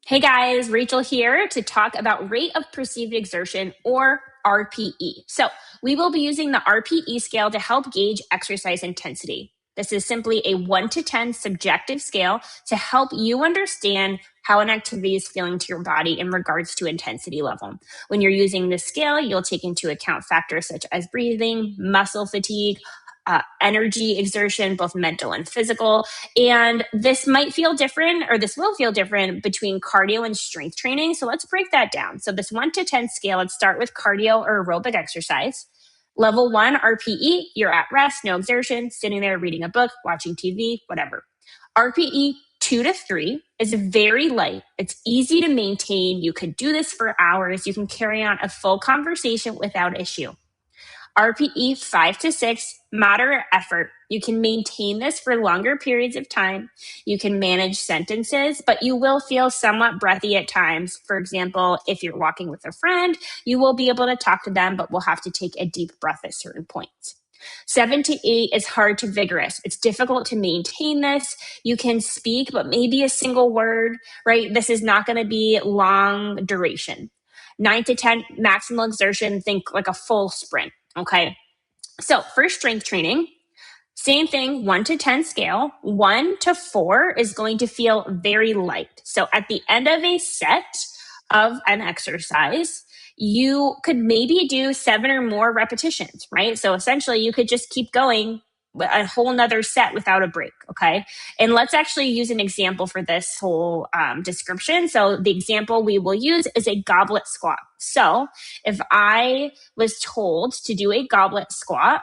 Hey guys, Rachel here to talk about rate of perceived exertion, or RPE. So we will be using the RPE scale to help gauge exercise intensity. This is simply a 1 to 10 subjective scale to help you understand how an activity is feeling to your body in regards to intensity level. When you're using this scale, you'll take into account factors such as breathing, muscle fatigue, energy exertion, both mental and physical. And this might feel different, or this will feel different between cardio and strength training. So let's break that down. So this 1 to 10 scale, let's start with cardio or aerobic exercise. Level 1 RPE, you're at rest, no exertion, sitting there reading a book, watching TV, whatever. RPE 2 to 3 is very light. It's easy to maintain. You could do this for hours. You can carry on a full conversation without issue. RPE 5 to 6, moderate effort. You can maintain this for longer periods of time. You can manage sentences, but you will feel somewhat breathy at times. For example, if you're walking with a friend, you will be able to talk to them, but will have to take a deep breath at certain points. 7 to 8 is hard to vigorous. It's difficult to maintain this. You can speak, but maybe a single word, right? This is not going to be long duration. 9 to 10, maximal exertion, think like a full sprint. Okay, so for strength training, same thing, 1 to 10 scale. 1 to 4 is going to feel very light. So at the end of a set of an exercise, you could maybe do 7 or more repetitions, right? So essentially you could just keep going a whole nother set without a break, okay? And let's actually use an example for this whole description. So the example we will use is a goblet squat. So if I was told to do a goblet squat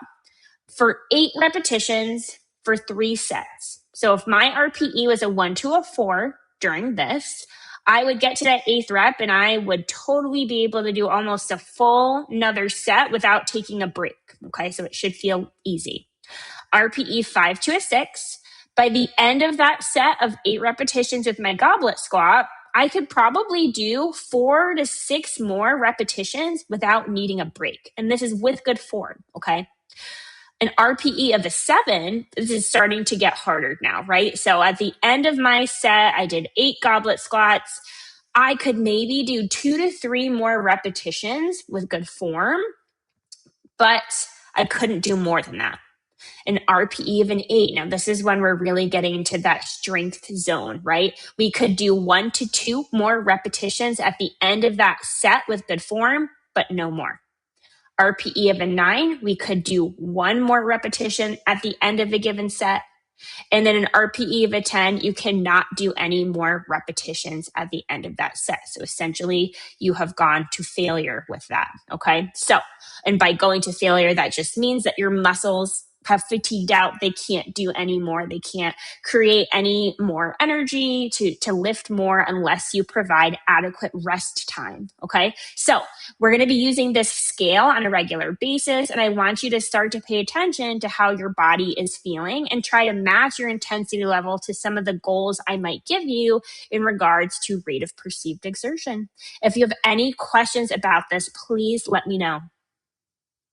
for 8 repetitions for 3 sets. So if my RPE was a 1 to a 4 during this, I would get to that 8th rep and I would totally be able to do almost a full another set without taking a break, okay? So it should feel easy. RPE 5 to a 6. By the end of that set of 8 repetitions with my goblet squat, I could probably do 4 to 6 more repetitions without needing a break. And this is with good form, okay? An RPE of a 7, this is starting to get harder now, right? So at the end of my set, I did 8 goblet squats. I could maybe do 2 to 3 more repetitions with good form, but I couldn't do more than that. An RPE of an 8. Now, this is when we're really getting into that strength zone, right? We could do 1 to 2 more repetitions at the end of that set with good form, but no more. RPE of a 9, we could do 1 more repetition at the end of a given set. And then an RPE of a 10, you cannot do any more repetitions at the end of that set. So essentially, you have gone to failure with that, okay? So, and by going to failure, that just means that your muscles have fatigued out. They can't do any more. They can't create any more energy to lift more unless you provide adequate rest time, okay? So we're going to be using this scale on a regular basis, and I want you to start to pay attention to how your body is feeling and try to match your intensity level to some of the goals I might give you in regards to rate of perceived exertion. If you have any questions about this, please let me know.